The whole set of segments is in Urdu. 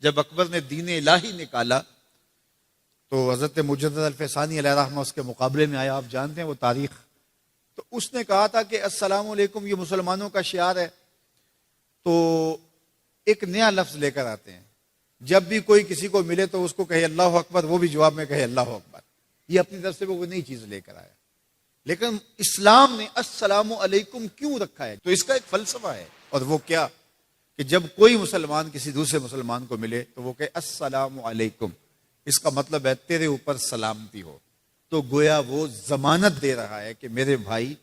جب اکبر نے دین الہی نکالا تو حضرت مجدد الفسانی علیہ رحمہ اس کے مقابلے میں آیا. آپ جانتے ہیں وہ تاریخ. تو اس نے کہا تھا کہ السلام علیکم یہ مسلمانوں کا شعار ہے. تو ایک نیا لفظ لے کر آتے ہیں. جب بھی کوئی کسی کو ملے تو اس کو کہے اللہ اکبر, وہ بھی جواب میں کہے اللہ اکبر. یہ اپنی طرف سے وہ نئی چیز لے کر آیا. لیکن اسلام نے السلام علیکم کیوں رکھا ہے؟ تو اس کا ایک فلسفہ ہے, اور وہ کیا کہ جب کوئی مسلمان کسی دوسرے مسلمان کو ملے تو وہ کہے السلام علیکم. اس کا مطلب ہے تیرے اوپر سلامتی ہو. تو گویا وہ ضمانت دے رہا ہے کہ میرے بھائی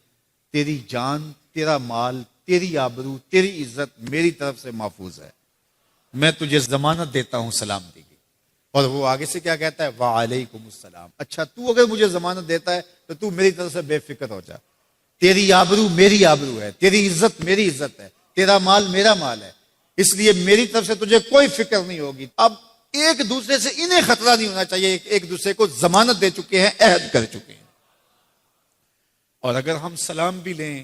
تیری جان, تیرا مال, تیری آبرو, تیری عزت میری طرف سے محفوظ ہے. میں تجھے ضمانت دیتا ہوں سلامتی کی. اور وہ آگے سے کیا کہتا ہے؟ وعلیکم السلام. اچھا تو اگر مجھے ضمانت دیتا ہے تو تو میری طرف سے بے فکر ہو جا. تیری آبرو میری آبرو ہے, تیری عزت میری عزت ہے, تیرا مال میرا مال ہے, اس لیے میری طرف سے تجھے کوئی فکر نہیں ہوگی. اب ایک دوسرے سے انہیں خطرہ نہیں ہونا چاہیے, ایک دوسرے کو ضمانت دے چکے ہیں, عہد کر چکے ہیں. اور اگر ہم سلام بھی لیں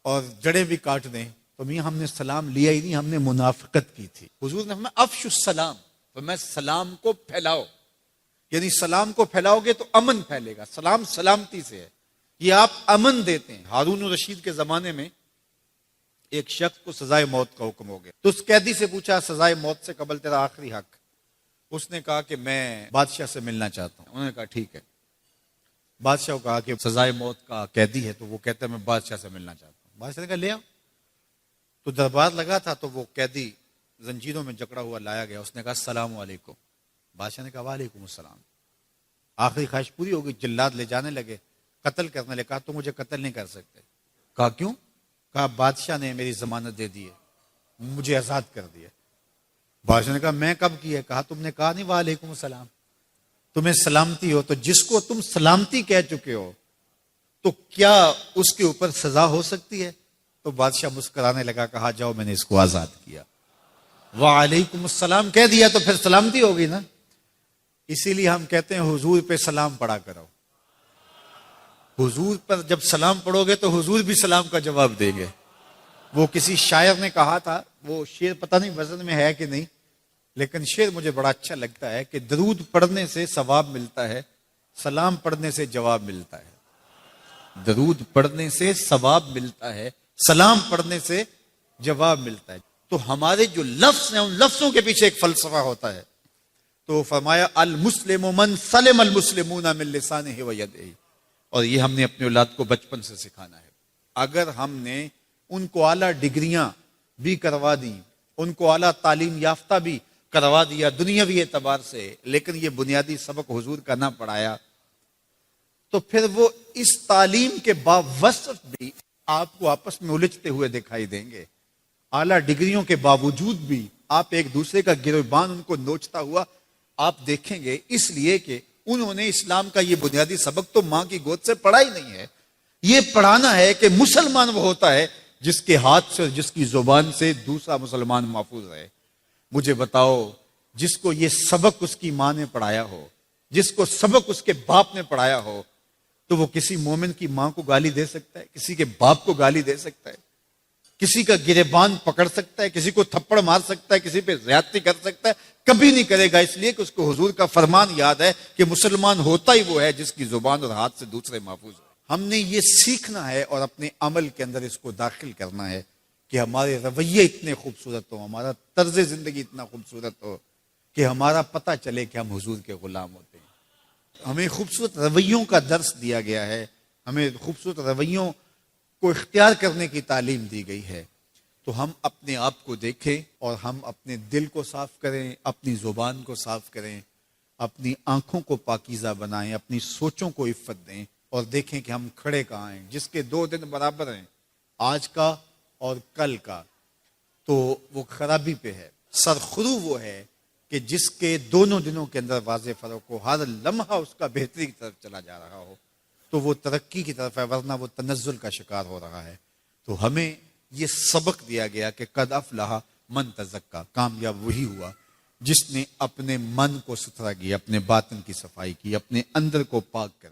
اور جڑیں بھی کاٹ دیں تو میاں ہم نے سلام لیا ہی نہیں, ہم نے منافقت کی تھی. حضور نے فرمایا افشوا السلام, تو میں سلام کو پھیلاؤ. یعنی سلام کو پھیلاؤ گے تو امن پھیلے گا. سلام سلامتی سے ہے, یہ آپ امن دیتے ہیں. ہارون الرشید کے زمانے میں ایک شخص کو سزائے موت کا حکم ہو گیا. تو اس قیدی سے پوچھا سزائے موت سے قبل تیرا آخری حق. اس نے کہا کہ میں بادشاہ سے ملنا چاہتا ہوں. انہوں نے کہا ٹھیک ہے. بادشاہ کو کہا کہ سزائے موت کا قیدی ہے, تو وہ کہتا ہے میں بادشاہ سے ملنا چاہتا ہوں. بادشاہ نے کہا لے آؤ. تو دربار لگا تھا, تو وہ قیدی زنجیروں میں جکڑا ہوا لایا گیا. اس نے کہا السلام علیکم. بادشاہ نے کہا وعلیکم السلام. آخری خواہش پوری ہو گئی. جلاد لے جانے لگے, قتل کرنے لگے. کہا تو مجھے قتل نہیں کر سکتے. کہا کیوں؟ کہا بادشاہ نے میری ضمانت دے دی ہے, مجھے آزاد کر دیا. بادشاہ نے کہا میں کب کی ہے؟ کہا تم نے کہا نہیں وعلیکم السلام, تمہیں سلامتی ہو. تو جس کو تم سلامتی کہہ چکے ہو تو کیا اس کے اوپر سزا ہو سکتی ہے؟ تو بادشاہ مسکرانے لگا, کہا جاؤ میں نے اس کو آزاد کیا. وعلیکم السلام کہہ دیا تو پھر سلامتی ہوگی نا. اسی لیے ہم کہتے ہیں حضور پہ سلام پڑھا کرو. حضور پر جب سلام پڑھو گے تو حضور بھی سلام کا جواب دیں گے. وہ کسی شاعر نے کہا تھا, وہ شعر پتہ نہیں وزن میں ہے کہ نہیں, لیکن شعر مجھے بڑا اچھا لگتا ہے کہ درود پڑھنے سے ثواب ملتا ہے, سلام پڑھنے سے جواب ملتا ہے. درود پڑھنے سے ثواب ملتا ہے, سلام پڑھنے سے جواب ملتا ہے. تو ہمارے جو لفظ ہیں ان لفظوں کے پیچھے ایک فلسفہ ہوتا ہے. تو فرمایا المسلم من سلم المسلمون من لسانہ و یدہ, اور یہ ہم نے اپنے اولاد کو بچپن سے سکھانا ہے. اگر ہم نے ان کو اعلیٰ ڈگریاں بھی کروا دیں, ان کو اعلیٰ تعلیم یافتہ بھی کروا دیا دنیاوی اعتبار سے, لیکن یہ بنیادی سبق حضور کا نہ پڑھایا, تو پھر وہ اس تعلیم کے باوصف بھی آپ کو آپس میں الجھتے ہوئے دکھائی دیں گے. اعلیٰ ڈگریوں کے باوجود بھی آپ ایک دوسرے کا گریبان ان کو نوچتا ہوا آپ دیکھیں گے, اس لیے کہ انہوں نے اسلام کا یہ بنیادی سبق تو ماں کی گود سے پڑھا ہی نہیں ہے. یہ پڑھانا ہے کہ مسلمان وہ ہوتا ہے جس کے ہاتھ سے, جس کی زبان سے دوسرا مسلمان محفوظ رہے. مجھے بتاؤ, جس کو یہ سبق اس کی ماں نے پڑھایا ہو, جس کو سبق اس کے باپ نے پڑھایا ہو, تو وہ کسی مومن کی ماں کو گالی دے سکتا ہے, کسی کے باپ کو گالی دے سکتا ہے, کسی کا گریبان پکڑ سکتا ہے, کسی کو تھپڑ مار سکتا ہے, کسی پہ زیادتی کر سکتا ہے؟ کبھی نہیں کرے گا. اس لیے کہ اس کو حضور کا فرمان یاد ہے کہ مسلمان ہوتا ہی وہ ہے جس کی زبان اور ہاتھ سے دوسرے محفوظ ہو. ہم نے یہ سیکھنا ہے اور اپنے عمل کے اندر اس کو داخل کرنا ہے کہ ہمارے رویے اتنے خوبصورت ہو, ہمارا طرز زندگی اتنا خوبصورت ہو کہ ہمارا پتہ چلے کہ ہم حضور کے غلام ہوتے ہیں. ہمیں خوبصورت رویوں کا درس دیا گیا ہے, ہمیں خوبصورت رویوں کو اختیار کرنے کی تعلیم دی گئی ہے. تو ہم اپنے آپ کو دیکھیں اور ہم اپنے دل کو صاف کریں, اپنی زبان کو صاف کریں, اپنی آنکھوں کو پاکیزہ بنائیں, اپنی سوچوں کو عفت دیں, اور دیکھیں کہ ہم کھڑے کہاں ہیں. جس کے 2 دن برابر ہیں, آج کا اور کل کا, تو وہ خرابی پہ ہے. سرخرو وہ ہے کہ جس کے دونوں دنوں کے اندر واضح فرق ہو, ہر لمحہ اس کا بہتری کی طرف چلا جا رہا ہو, تو وہ ترقی کی طرف ہے, ورنہ وہ تنزل کا شکار ہو رہا ہے. تو ہمیں یہ سبق دیا گیا کہ قد افلح من تزکا, کامیاب وہی ہوا جس نے اپنے من کو ستھرا کیا, اپنے باطن کی صفائی کی, اپنے اندر کو پاک کر